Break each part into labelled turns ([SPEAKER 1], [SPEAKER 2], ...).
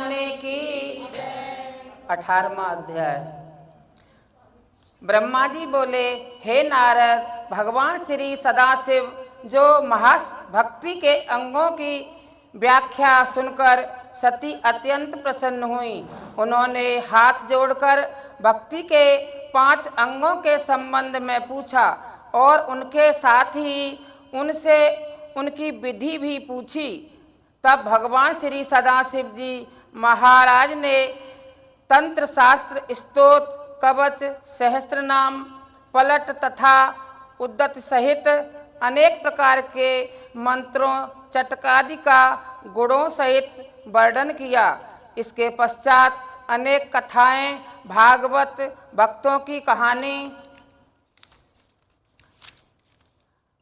[SPEAKER 1] भगवान की। 18वां अध्याय। ब्रह्मा जी बोले, हे नारद, भगवान श्री सदाशिव जो महाभक्ति के अंगों की व्याख्या सुनकर सती अत्यंत प्रसन्न हुई। उन्होंने हाथ जोड़कर भक्ति के 5 अंगों के संबंध में पूछा और उनके साथ ही उनसे उनकी विधि भी पूछी। तब भगवान श्री सदाशिव जी महाराज ने तंत्र शास्त्र, स्तोत्र, कवच, सहस्त्रनाम, पलट तथा उद्यत सहित अनेक प्रकार के मंत्रों, चटकादि का गुणों सहित वर्णन किया। इसके पश्चात अनेक कथाएं, भागवत भक्तों की कहानी,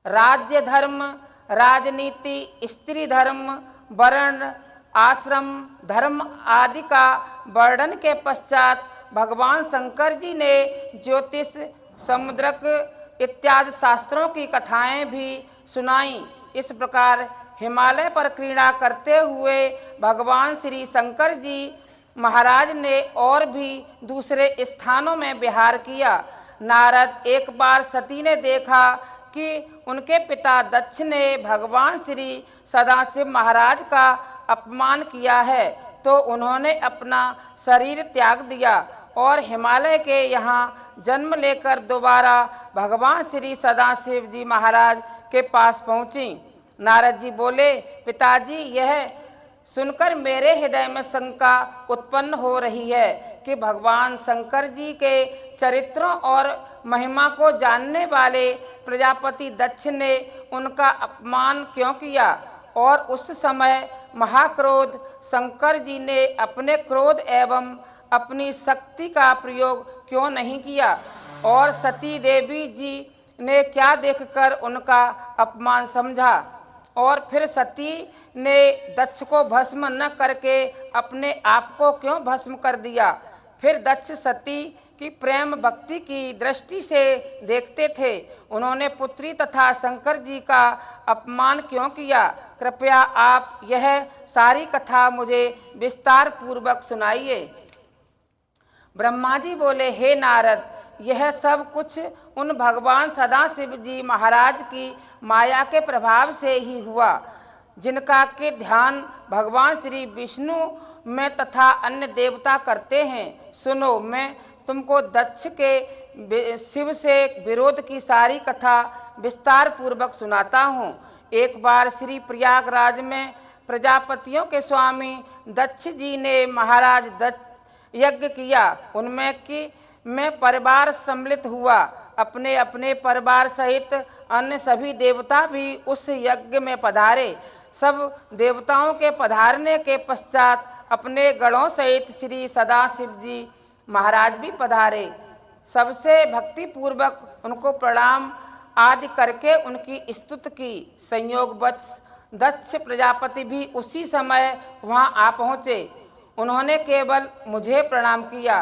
[SPEAKER 1] राज्य धर्म, राजनीति, स्त्री धर्म, वर्ण, आश्रम धर्म आदि का वर्णन के पश्चात भगवान शंकर जी ने ज्योतिष, समुद्रक इत्यादि शास्त्रों की कथाएं भी सुनाई। इस प्रकार हिमालय पर क्रीड़ा करते हुए भगवान श्री शंकर जी महाराज ने और भी दूसरे स्थानों में विहार किया। नारद, एक बार सती ने देखा कि उनके पिता दक्ष ने भगवान श्री सदाशिव महाराज का अपमान किया है, तो उन्होंने अपना शरीर त्याग दिया और हिमालय के यहाँ जन्म लेकर दोबारा भगवान श्री सदाशिव जी महाराज के पास पहुँची। नारद जी बोले, पिताजी, यह सुनकर मेरे हृदय में शंका उत्पन्न हो रही है कि भगवान शंकर जी के चरित्रों और महिमा को जानने वाले प्रजापति दक्ष ने उनका अपमान क्यों किया और उस समय महाक्रोध शंकर जी ने अपने क्रोध एवं अपनी शक्ति का प्रयोग क्यों नहीं किया और सती देवी जी ने क्या देखकर उनका अपमान समझा और फिर सती ने दक्ष को भस्म न करके अपने आप को क्यों भस्म कर दिया। फिर दक्ष सती की प्रेम भक्ति की दृष्टि से देखते थे, उन्होंने पुत्री तथा शंकर जी का अपमान क्यों किया। कृपया आप यह सारी कथा मुझे विस्तार पूर्वक सुनाइए। ब्रह्मा जी बोले, हे नारद, यह सब कुछ उन भगवान सदाशिव जी महाराज की माया के प्रभाव से ही हुआ, जिनका के ध्यान भगवान श्री विष्णु में तथा अन्य देवता करते हैं। सुनो, मैं तुमको दक्ष के शिव से विरोध की सारी कथा विस्तार पूर्वक सुनाता हूँ। एक बार श्री प्रयागराज में प्रजापतियों के स्वामी दक्ष जी ने महाराज दक्ष यज्ञ किया। उनमें कि मैं परिवार सम्मिलित हुआ। अपने अपने परिवार सहित अन्य सभी देवता भी उस यज्ञ में पधारे। सब देवताओं के पधारने के पश्चात अपने गणों सहित श्री सदाशिव जी महाराज भी पधारे। सबसे भक्ति पूर्वक उनको प्रणाम आदि करके उनकी स्तुति की। संयोगवश दक्ष प्रजापति भी उसी समय वहां आ पहुँचे। उन्होंने केवल मुझे प्रणाम किया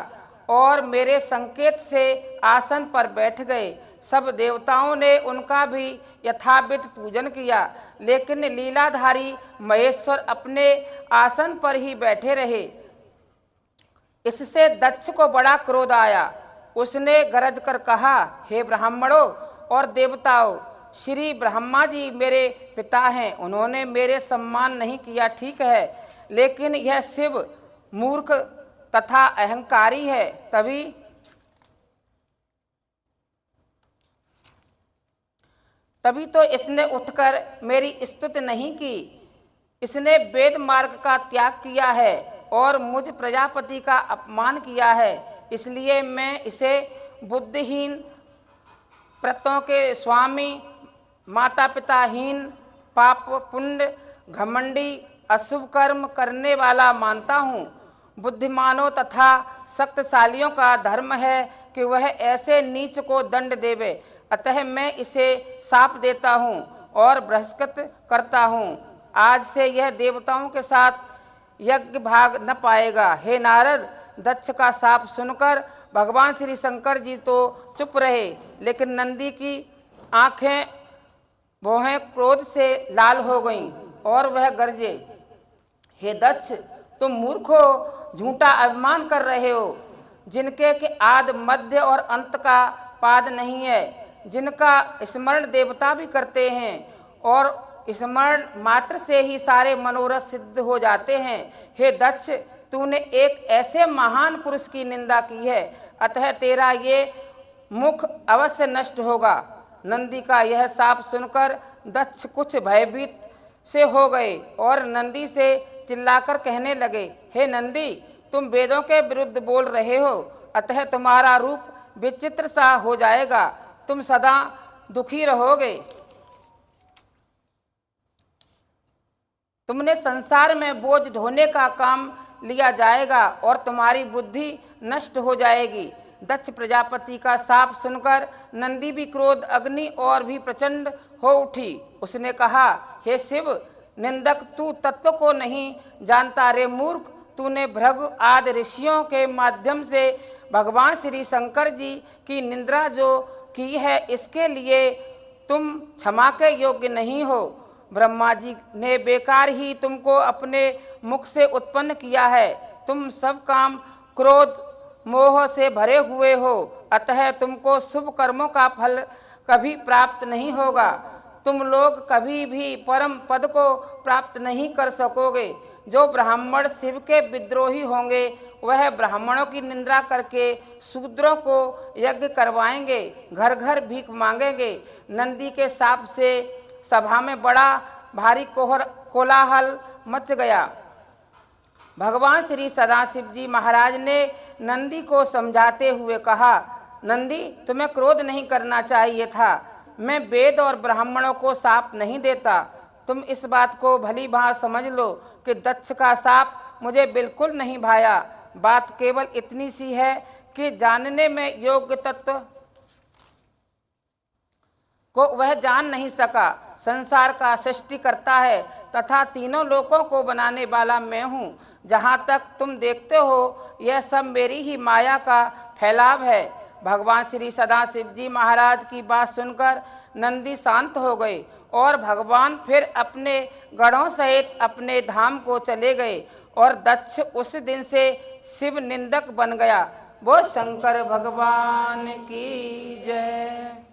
[SPEAKER 1] और मेरे संकेत से आसन पर बैठ गए। सब देवताओं ने उनका भी यथाविध पूजन किया, लेकिन लीलाधारी महेश्वर अपने आसन पर ही बैठे रहे। इससे दक्ष को बड़ा क्रोध आया। उसने गरज कर कहा, हे ब्राह्मणों और देवताओं, श्री ब्रह्मा जी मेरे पिता हैं, उन्होंने मेरे सम्मान नहीं किया, ठीक है, लेकिन यह शिव मूर्ख तथा अहंकारी है, तभी तो इसने उठकर मेरी स्तुति नहीं की। इसने वेद मार्ग का त्याग किया है और मुझ प्रजापति का अपमान किया है, इसलिए मैं इसे बुद्धिहीन, प्रतों के स्वामी, माता पिताहीन, पाप पुण्य, घमंडी, अशुभ कर्म करने वाला मानता हूँ। बुद्धिमानों तथा शक्तिशालियों का धर्म है कि वह ऐसे नीच को दंड देवे, अतः मैं इसे शाप देता हूँ और बहिष्कृत करता हूँ। आज से यह देवताओं के साथ यज्ञ भाग न पाएगा। हे नारद, दक्ष का शाप सुनकर भगवान श्री शंकर जी तो चुप रहे, लेकिन नंदी की आंखें भौहें क्रोध से लाल हो गईं और वह गरजे, हे दक्ष, तुम मूर्खो, झूठा अभिमान कर रहे हो, जिनके के आदि मध्य और अंत का पाद नहीं है, जिनका स्मरण देवता भी करते हैं और स्मरण मात्र से ही सारे मनोरथ सिद्ध हो जाते हैं। हे दक्ष, तूने एक ऐसे महान पुरुष की निंदा की है, अतः तेरा ये मुख अवश्य नष्ट होगा। नंदी का यह शाप सुनकर दक्ष कुछ भयभीत से हो गए और नंदी से चिल्लाकर कहने लगे, हे नंदी, तुम वेदों के विरुद्ध बोल रहे हो, अतः तुम्हारा रूप विचित्र सा हो जाएगा, तुम सदा दुखी रहोगे। तुमने संसार में बोझ ढोने का काम लिया जाएगा और तुम्हारी बुद्धि नष्ट हो जाएगी। दक्ष प्रजापति का शाप सुनकर नंदी भी क्रोध अग्नि और भी प्रचंड हो उठी। उसने कहा, हे शिव निंदक, तू तत्व को नहीं जानता रे मूर्ख, तूने भृगु आदि ऋषियों के माध्यम से भगवान श्री शंकर जी की निंदा जो की है, इसके लिए तुम क्षमा के योग्य नहीं हो। ब्रह्मा जी ने बेकार ही तुमको अपने मुख से उत्पन्न किया है। तुम सब काम क्रोध मोह से भरे हुए हो, अतः तुमको शुभ कर्मों का फल कभी प्राप्त नहीं होगा। तुम लोग कभी भी परम पद को प्राप्त नहीं कर सकोगे। जो ब्राह्मण शिव के विद्रोही होंगे, वह ब्राह्मणों की निंदा करके शूद्रों को यज्ञ करवाएंगे, घर घर भीख मांगेंगे। नंदी के शाप से सभा में बड़ा भारी कोलाहल मच गया। भगवान श्री सदाशिव जी महाराज ने नंदी को समझाते हुए कहा, नंदी, तुम्हें क्रोध नहीं करना चाहिए था। मैं वेद और ब्राह्मणों को शाप नहीं देता। तुम इस बात को भली भांत समझ लो कि दक्ष का शाप मुझे बिल्कुल नहीं भाया। बात केवल इतनी सी है कि जानने में योग्य तत्व को वह जान नहीं सका। संसार का सृष्टि करता है तथा तीनों लोकों को बनाने वाला मैं हूँ। जहाँ तक तुम देखते हो, यह सब मेरी ही माया का फैलाव है। भगवान श्री सदाशिव जी महाराज की बात सुनकर नंदी शांत हो गए और भगवान फिर अपने गणों सहित अपने धाम को चले गए और दक्ष उस दिन से शिव निंदक बन गया। वो शंकर भगवान की जय।